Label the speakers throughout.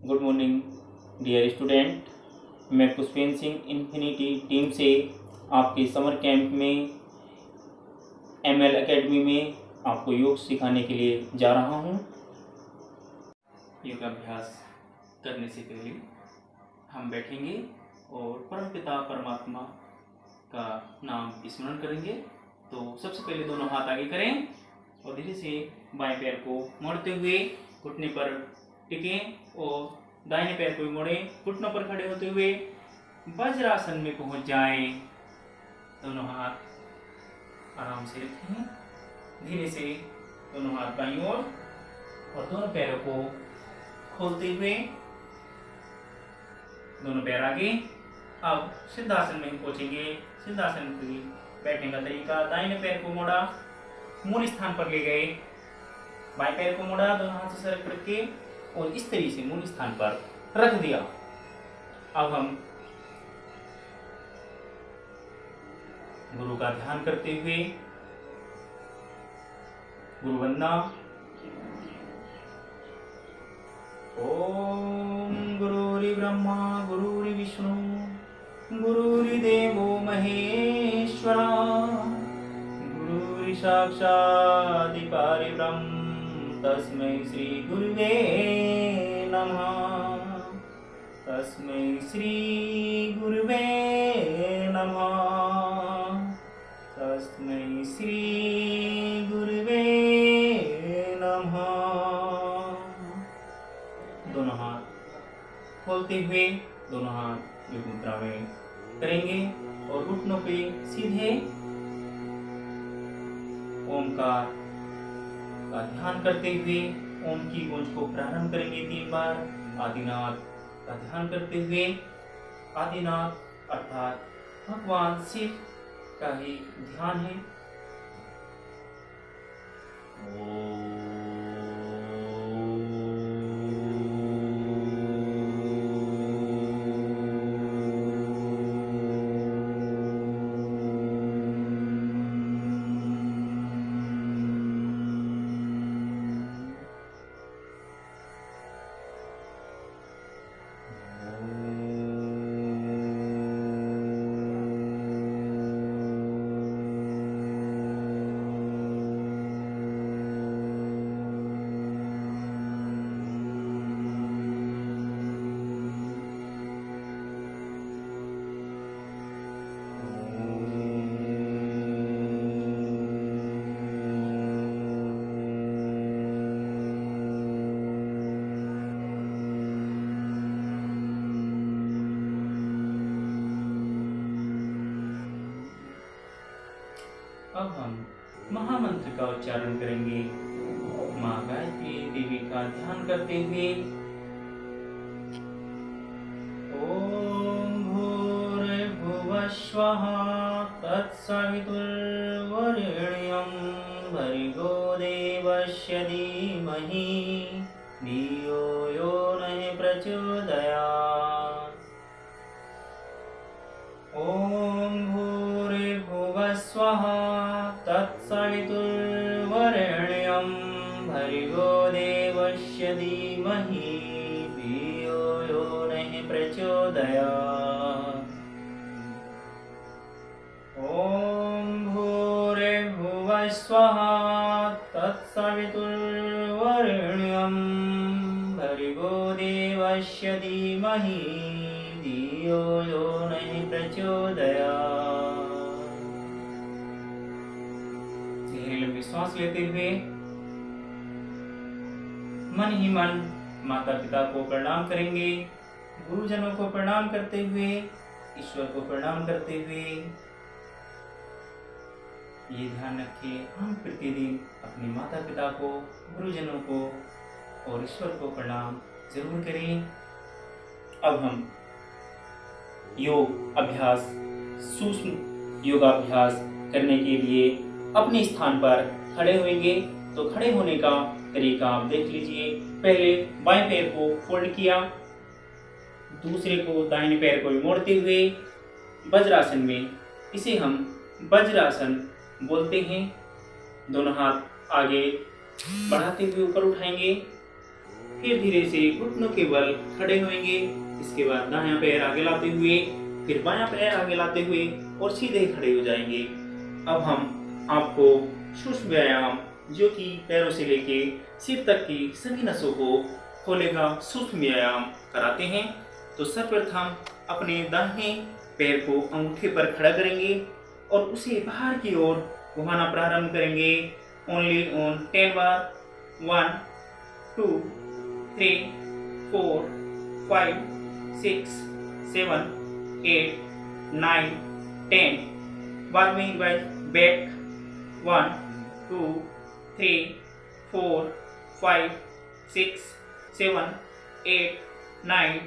Speaker 1: Good morning dear student. मैं Pushpendra Singh infinity team से आपके समर कैंप में एमएल एकेडमी में आपको योग सिखाने के लिए जा रहा हूँ। योगाभ्यास करने से पहले हम बैठेंगे और परमपिता परमात्मा का नाम स्मरण करेंगे। तो सबसे पहले दोनों हाथ आगे करें और धीरे से बाएं पैर को मोड़ते हुए घुटने पर टिकें और दाहिने पैर को मोड़ें। घुटनों पर खड़े होते हुए वज्रासन में पहुंच जाएं। दोनों हाथ आराम से रखें। धीरे से दोनों हाथ बाईं ओर और दोनों पैरों को खोलते हुए दोनों पैर आगे। अब सिद्धासन में हम पहुंचेंगे। सिद्धासन की बैठने का तरीका, दाहिने पैर को मोड़ा, मूल स्थान पर ले गए, बाएं पैर को मोड़ा, दोनों हाथ से सरक करके और इस तरीके से मूल स्थान पर रख दिया। अब हम गुरु का ध्यान करते हुए गुरु वंदना। ओम गुरुर् ब्रह्मा गुरुर् विष्णु गुरुर्देवो महेश्वरा गुरुर् साक्षात् परब्रह्म तस्मै श्री गुरुवे नमः। तस्मै श्री गुरुवे नमः। तस्मै श्री गुरुवे नमः। दोनों हाथ खोलते हुए दोनों हाथ योग मुद्रा में करेंगे और घुटनों पे सीधे ओमकार का ध्यान करते हुए ओम की गूंज को प्रारंभ करेंगे 3 बार। आदिनाथ का ध्यान करते हुए, आदिनाथ अर्थात भगवान शिव का ही ध्यान है। अब हम महामंत्र का उच्चारण करेंगे। माँ गायत्री देवी का ध्यान करते हुए ओम भूर्भुवः स्वः तत्सवितुर्वरेण्यं भर्गो देवस्य धीमहि धियो यो नः प्रचोदयात्। ओम भूर्भुवः स्वः तत्सवितुर्वरेण्यं भर्गो देवस्य धीमहि धियो यो नः प्रचोदयात्। ओम भूर्भुवः स्वः तत्सवितुर्वरेण्यं भर्गो देवस्य धीमहि धियो यो नः प्रचोदयात्। लंबी श्वास लेते हुए मन ही मन माता पिता को प्रणाम करेंगे। गुरुजनों को प्रणाम करते हुए, ईश्वर को प्रणाम करते हुए ये ध्यान रखें, हम प्रतिदिन अपने माता पिता को, गुरुजनों को और ईश्वर को प्रणाम जरूर करें। अब हम योग अभ्यास, सूक्ष्म योगाभ्यास करने के लिए अपने स्थान पर खड़े होंगे। तो खड़े होने का तरीका आप देख लीजिए। पहले बाएं पैर को फोल्ड किया, दूसरे को दाहिने पैर को मोड़ते हुए वज्रासन में, इसे हम वज्रासन बोलते हैं। दोनों हाथ आगे बढ़ाते हुए ऊपर उठाएंगे फिर धीरे से घुटनों के बल खड़े होंगे। इसके बाद दायां पैर आगे लाते हुए, फिर बायां पैर आगे लाते हुए और सीधे खड़े हो जाएंगे। अब हम आपको सूक्ष्म व्यायाम जो कि पैरों से लेके सिर तक की सभी नसों को खोलेगा सूक्ष्म व्यायाम कराते हैं। तो सर्वप्रथम अपने दाहिने पैर को अंगूठे पर खड़ा करेंगे और उसे बाहर की ओर घुमाना प्रारंभ करेंगे। ओनली ऑन 10 बार। 1 2 3 4 5 6 7 8 9 10। बाद में बैक 1 2 3 4 5 6 7 8 9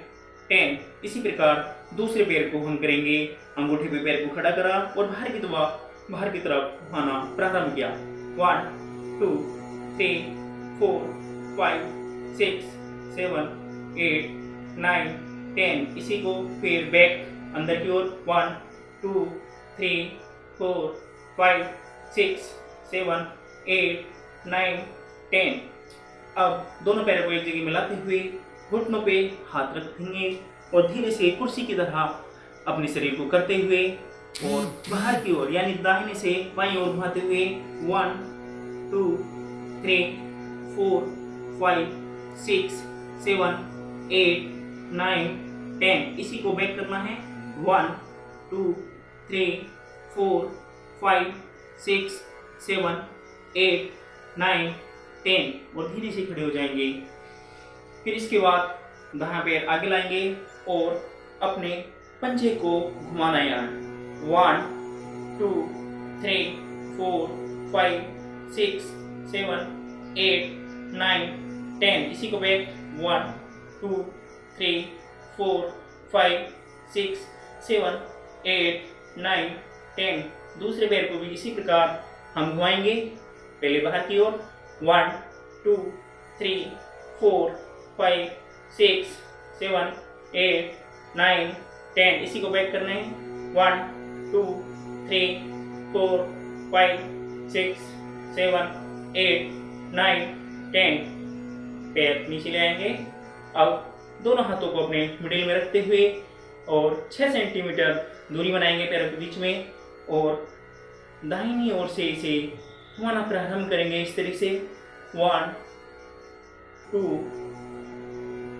Speaker 1: 10। इसी प्रकार दूसरे पैर को हम करेंगे। अंगूठे पे पैर को खड़ा करा और बाहर की तरफ घुमाना प्रारंभ किया। 1 2 3 4 5 6 7 8 9 10। इसी को फिर बैक अंदर की ओर 1 2 3 4 5 6 7 8 9 10। अब दोनों पैरों को एक जगह मिलाते हुए घुटनों पे हाथ रखेंगे और धीरे से कुर्सी की तरह अपने शरीर को करते हुए और बाहर की ओर यानी दाहिने से बाईं ओर घुमाते हुए 1 2 3 4 5 6 7 8 9 10। इसी को बैक करना है। 1 2 3 4 5 6 7 8 9 10 और धीरे से खड़े हो जाएंगे। फिर इसके बाद दाहिना पैर आगे लाएंगे और अपने पंजे को घुमाना है। 1 2 3 4 5 6 7 8 9 10। इसी को बैक 1 2 3 4 5 6 7 8 9 10। दूसरे पैर को भी इसी प्रकार हम घुमाएंगे। पहले बाहर की ओर 1 2 3 4 5 6 7 8 9 10। इसी को बैक करना है। 1 2 3 4 5 6 7 8 9 10। पैर नीचे ले आएंगे। अब दोनों हाथों को अपने मिडिल में रखते हुए और 6 सेंटीमीटर दूरी बनाएंगे पैरों के बीच में और दाहिनी ओर से इसे घुमाना प्रारंभ करेंगे इस तरीके से। 1 2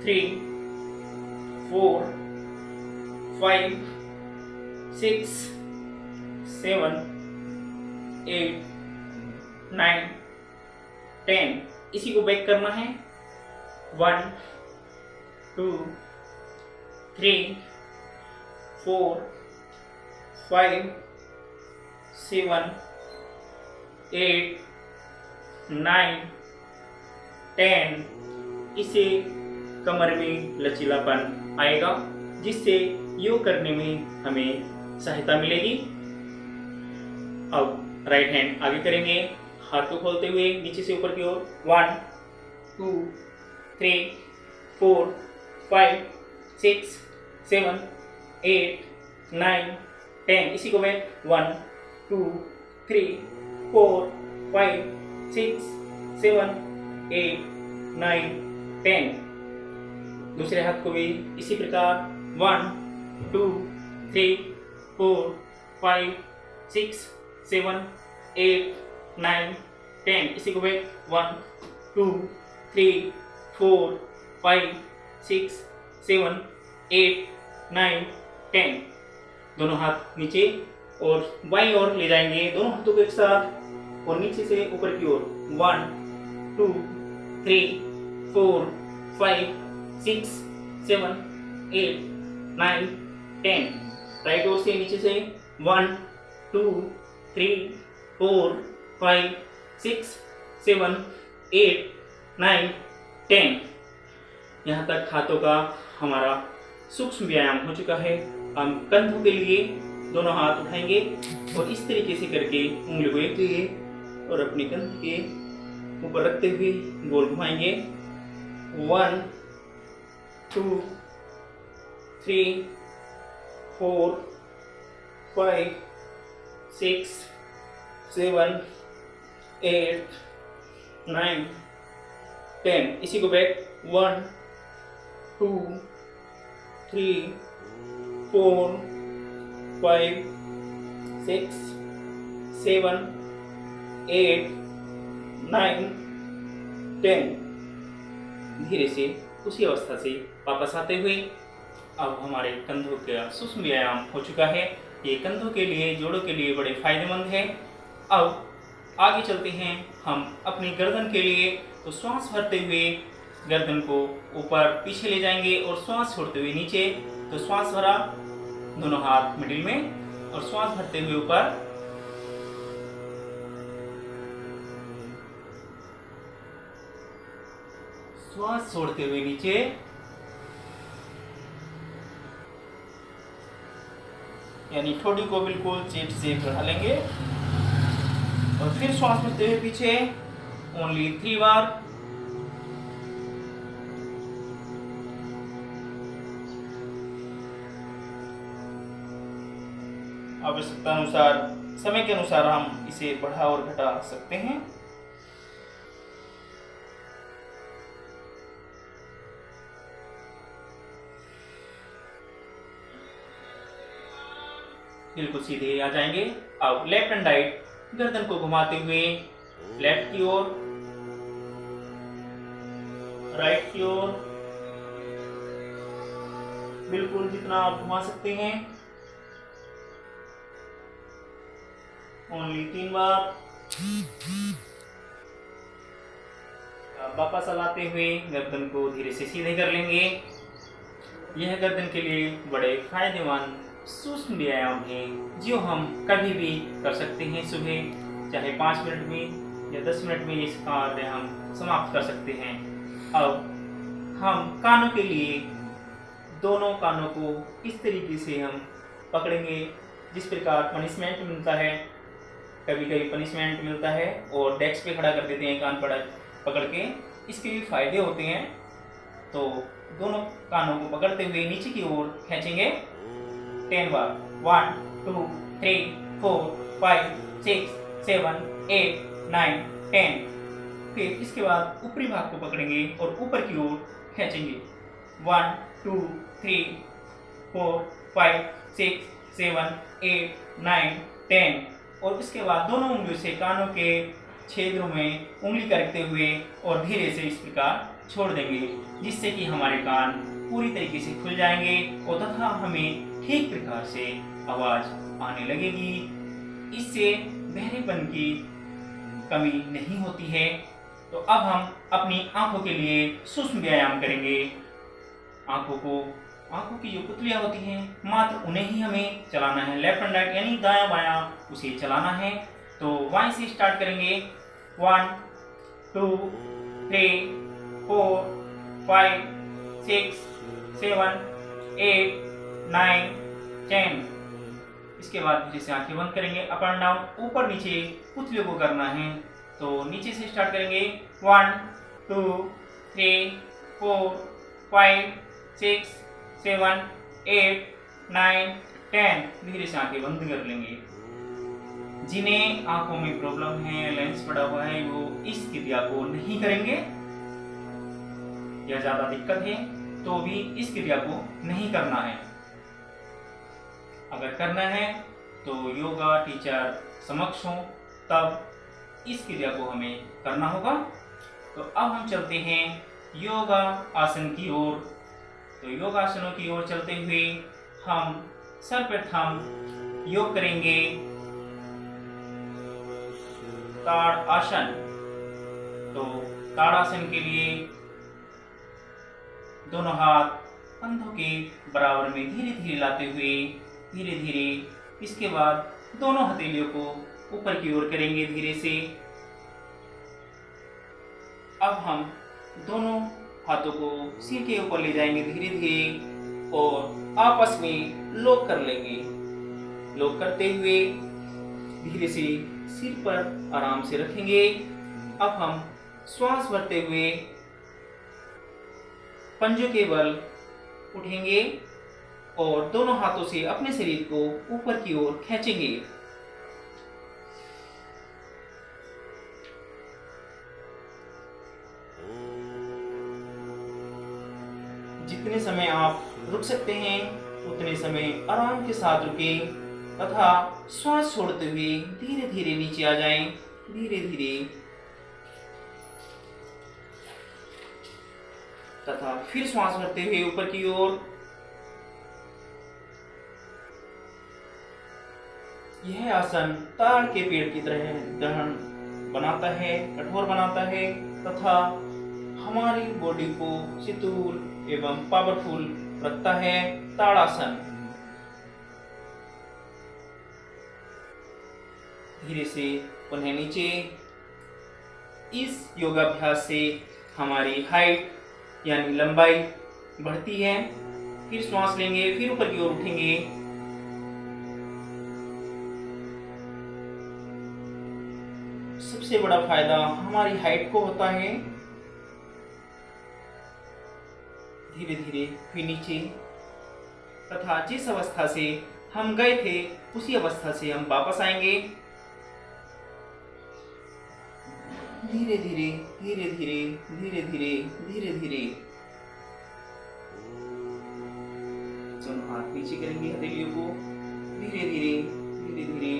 Speaker 1: 3 4 5 6 7 8 9 10। इसी को बैक करना है। 1 2 3 4 5 7 8 9 10। इसे कमर में लचीलापन आएगा जिससे योग करने में हमें सहायता मिलेगी। अब राइट हैंड आगे करेंगे, हाथ को खोलते हुए नीचे से ऊपर की ओर। 1 2 3 4 5 6 7 8 9 10। इसी को मैं 1 2 3 4 5 6 7 8 9 10। दूसरे हाथ को भी इसी प्रकार 1 2 3 4 5 6 7 8 9 10। इसी को मैं 1 2 3 4 5 6 7 8 9 10। दोनों हाथ नीचे और बाईं ओर ले जाएंगे दोनों हाथों को एक साथ और नीचे से ऊपर की ओर। 1 2 3 4 5 6 7 8 9 10। राइट ओर से नीचे से 1 2 3 4 5 6 7 8 9 10। यहाँ तक हाथों का हमारा सूक्ष्म व्यायाम हो चुका है। हम कंधों के लिए दोनों हाथ उठाएंगे और इस तरीके से करके उंगली को एक जगह और अपने कंध के ऊपर रखते हुए गोल घुमाएंगे। 1 2 3 4 5 6 7 8 9 10। इसी को बैक 1 2 3 4 5 6 7 8 9 10। धीरे से उसी अवस्था से वापस आते हुए अब हमारे कंधों का सूक्ष्म व्यायाम हो चुका है। ये कंधों के लिए, जोड़ों के लिए बड़े फायदेमंद है। अब आगे चलते हैं हम अपनी गर्दन के लिए। तो श्वास भरते हुए गर्दन को ऊपर पीछे ले जाएंगे और श्वास छोड़ते हुए नीचे। तो श्वास भरा, दोनों हाथ मिडिल में, और श्वास भरते हुए ऊपर, श्वास छोड़ते हुए नीचे, यानी ठोड़ी को बिल्कुल चेट से बढ़ा लेंगे और फिर श्वास भरते हुए पीछे ओनली 3 बार। आवश्यकता अनुसार, समय के अनुसार हम इसे बढ़ा और घटा सकते हैं। बिल्कुल सीधे आ जाएंगे। अब लेफ्ट एंड राइट गर्दन को घुमाते हुए लेफ्ट की ओर, राइट की ओर, बिल्कुल जितना आप घुमा सकते हैं, ओनली 3 बार। वापस लाते हुए गर्दन को धीरे से सीधे कर लेंगे। यह गर्दन के लिए बड़े फायदेमंद सूक्ष्म व्यायाम है जो हम कभी भी कर सकते हैं। सुबह चाहे 5 मिनट में या 10 मिनट में इस कार्य हम समाप्त कर सकते हैं। अब हम कानों के लिए दोनों कानों को इस तरीके से हम पकड़ेंगे जिस प्रकार पनिशमेंट मिलता है। कभी कभी पनिशमेंट मिलता है और डेस्क पे खड़ा कर देते हैं कान पकड़ के। इसके भी फायदे होते हैं। तो दोनों कानों को पकड़ते हुए नीचे की ओर खींचेंगे 10 बार। 1 2 3 4 5 6 7 8 9 10। फिर इसके बाद ऊपरी भाग को पकड़ेंगे और ऊपर की ओर खींचेंगे 1 2 3 4 5 6 7 8 9 10। और इसके बाद दोनों उंगलियों से कानों के छेदों में उंगली करते हुए और धीरे से इस प्रकार छोड़ देंगे, जिससे कि हमारे कान पूरी तरीके से खुल जाएंगे और तथा हमें ठीक प्रकार से आवाज आने लगेगी। इससे बहरेपन की कमी नहीं होती है। तो अब हम अपनी आंखों के लिए सूक्ष्म व्यायाम करेंगे। आंखों की जो पुतलियां होती हैं मात्र उन्हें ही हमें चलाना है। लेफ्ट एंड राइट यानी दायां बायां उसे चलाना है। तो बाएं से स्टार्ट करेंगे। 1 2 3 4 5 6 7 8 9 10। इसके बाद धीरे से आंखें बंद करेंगे। अप एंड डाउन, ऊपर नीचे पुतलियों को करना है। तो नीचे से स्टार्ट करेंगे। 1 2 3 4 5 6 7 8 9 10। धीरे से आंखें बंद कर लेंगे। जिन्हें आंखों में प्रॉब्लम है, लेंस पड़ा हुआ है, वो इस क्रिया को नहीं करेंगे। या ज्यादा दिक्कत है तो भी इस क्रिया को नहीं करना है। अगर करना है तो योगा टीचर समक्ष हो तब इस क्रिया को हमें करना होगा। तो अब हम चलते हैं योगा आसन की ओर। तो योगासनों की ओर चलते हुए हम सर्वप्रथम योग करेंगे ताड़ आसन। तो ताड़ आसन के लिए दोनों हाथ कंधों के बराबर में धीरे धीरे लाते हुए धीरे धीरे, इसके बाद दोनों हथेलियों को ऊपर की ओर करेंगे धीरे से। अब हम दोनों हाथों को सिर के ऊपर ले जाएंगे धीरे धीरे और आपस में लॉक कर लेंगे। लॉक करते हुए धीरे से सिर पर आराम से रखेंगे। अब हम श्वास भरते हुए पंजों के बल उठेंगे और दोनों हाथों से अपने शरीर को ऊपर की ओर खींचेंगे। जितने समय आप रुक सकते हैं उतने समय आराम के साथ रुके तथा श्वास छोड़ते हुए धीरे धीरे नीचे आ जाएं, धीरे धीरे, तथा फिर श्वास भरते हुए ऊपर की ओर। यह आसन ताड़ के पेड़ की तरह दृढ़ बनाता है, कठोर बनाता है तथा हमारी बॉडी को शिथिल एवं पावरफुल रखता है। ताड़ासन। धीरे से पुनः नीचे। इस योगाभ्यास से हमारी हाइट यानी लंबाई बढ़ती है। फिर श्वास लेंगे, फिर ऊपर की ओर उठेंगे। सबसे बड़ा फायदा हमारी हाइट को होता है। धीरे धीरे फिर नीचे तथा जिस अवस्था से हम गए थे उसी अवस्था से हम वापस आएंगे। धीरे धीरे धीरे धीरे धीरे धीरे धीरे धीरे दोनों हाथ नीचे करेंगे, हथेलियों को धीरे धीरे धीरे धीरे।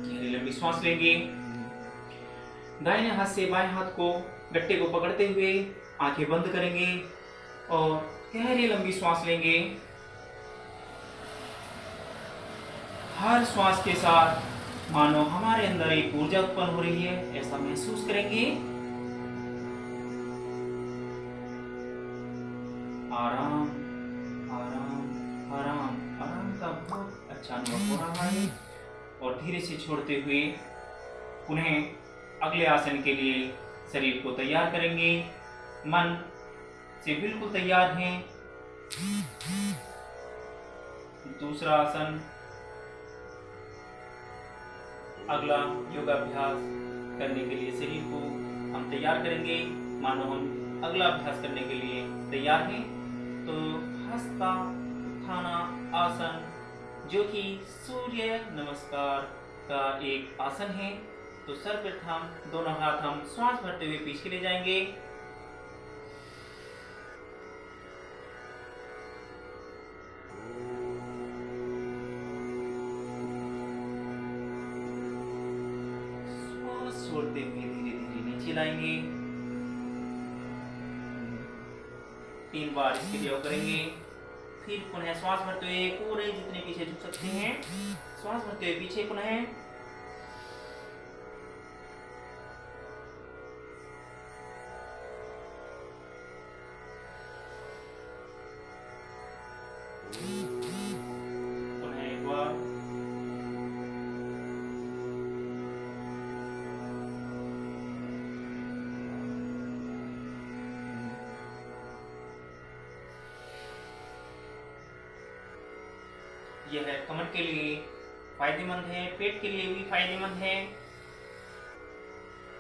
Speaker 1: गहरी लंबी सांस लेंगे। दाहिने हाथ से बाएं हाथ को गट्टे को पकड़ते हुए आंखें बंद करेंगे और गहरी लंबी सांस लेंगे। हर श्वास के साथ मानो हमारे अंदर एक ऊर्जा उत्पन्न हो रही है, ऐसा महसूस करेंगे। आराम आराम आराम आराम का बहुत अच्छा अनुभव हो रहा है। और धीरे से छोड़ते हुए पुनः अगले आसन के लिए शरीर को तैयार करेंगे। मन से बिल्कुल तैयार हैं। दूसरा आसन। अगला योगाभ्यास करने के लिए शरीर को हम तैयार करेंगे, मानो हम अगला अभ्यास करने के लिए तैयार हैं। तो हस्ता उत्थाना आसन, जो कि सूर्य नमस्कार का एक आसन है। तो सर्वप्रथम दोनों हाथ हम श्वास भरते हुए पीछे ले जाएंगे। श्वास छोड़ते हुए धीरे धीरे नीचे लाएंगे। 3 बार इसके लिए करेंगे। फिर पुनः श्वास भरते हुए पूरे जितने पीछे झुक सकते हैं, श्वास भरते हुए पीछे पुनः। पुनः एक बार। यह कमर के लिए फायदेमंद है, पेट के लिए भी फायदेमंद है।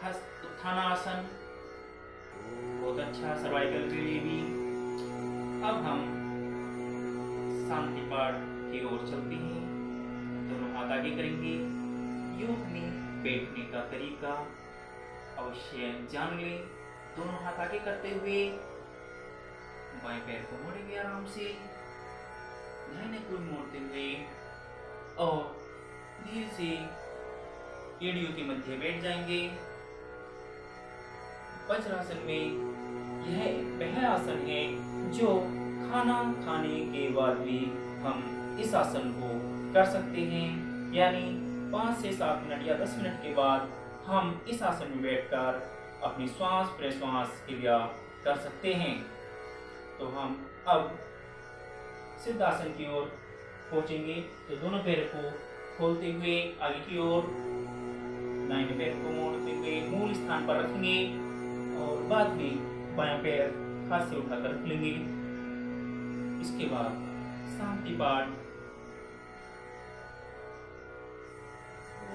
Speaker 1: हस्त उत्थान आसन बहुत अच्छा, सर्वाइकल के लिए भी। अब हम शांति पाठ की ओर चलते हैं। दोनों हाथ आगे करेंगे। योग में बैठने का तरीका अवश्य जान ले। दोनों हाथ आगे करते हुए बाएं पैर को मोड़ेंगे आराम से, दाहिने को मोड़ते हुए और धीरे से एड़ियों के मध्य बैठ जाएंगे। वज्रासन में यह वह आसन है जो खाना खाने के बाद भी हम इस आसन को कर सकते हैं, यानी 5 से 7 मिनट या 10 मिनट के बाद हम इस आसन में बैठकर अपनी श्वास प्रश्वास क्रिया कर सकते हैं। तो हम अब सिद्धासन की ओर पहुंचेंगे। तो दोनों पैर को खोलते हुए आगे की ओर, दाहिने पैर को मोड़ते हुए मूल स्थान पर रखेंगे और बाद में बायां पैर हाथ से उठाकर रख लेंगे। इसके बाद शांति पाठ।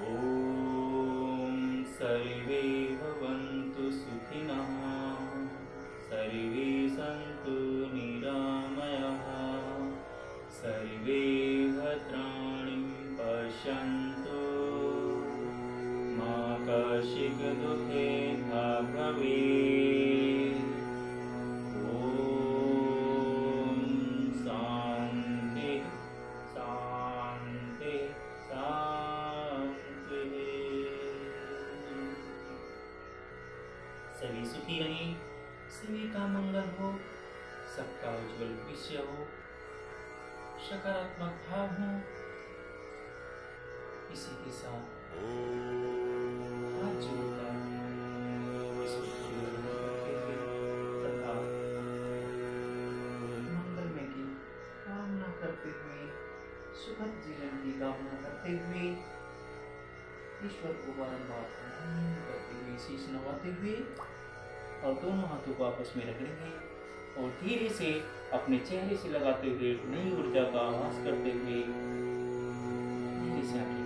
Speaker 1: ओम सर्वे भवन्तु सुखिनः, सर्वे सन्तु निरामयाः, सर्वे भद्राणि पश्यन्तु, मा कश्चित् दुःखेन भवेत्। रहे। सभी का मंगल हो, सबका उज्जवल भविष्य हो, सकारात्मक भाव हो। इसी के साथ हाथ जोड़कर ईश्वर को धन्यवाद करते हुए तथा मंगलमय की कामना करते हुए, सुखद जीवन की कामना करते हुए, ईश्वर को बारंबार प्रणाम करते हुए, शीश नवाते हुए और दोनों हाथों को आपस में रगड़ेंगे और धीरे से अपने चेहरे से लगाते हुए नई ऊर्जा का आभास करते हुए धीरे से आगे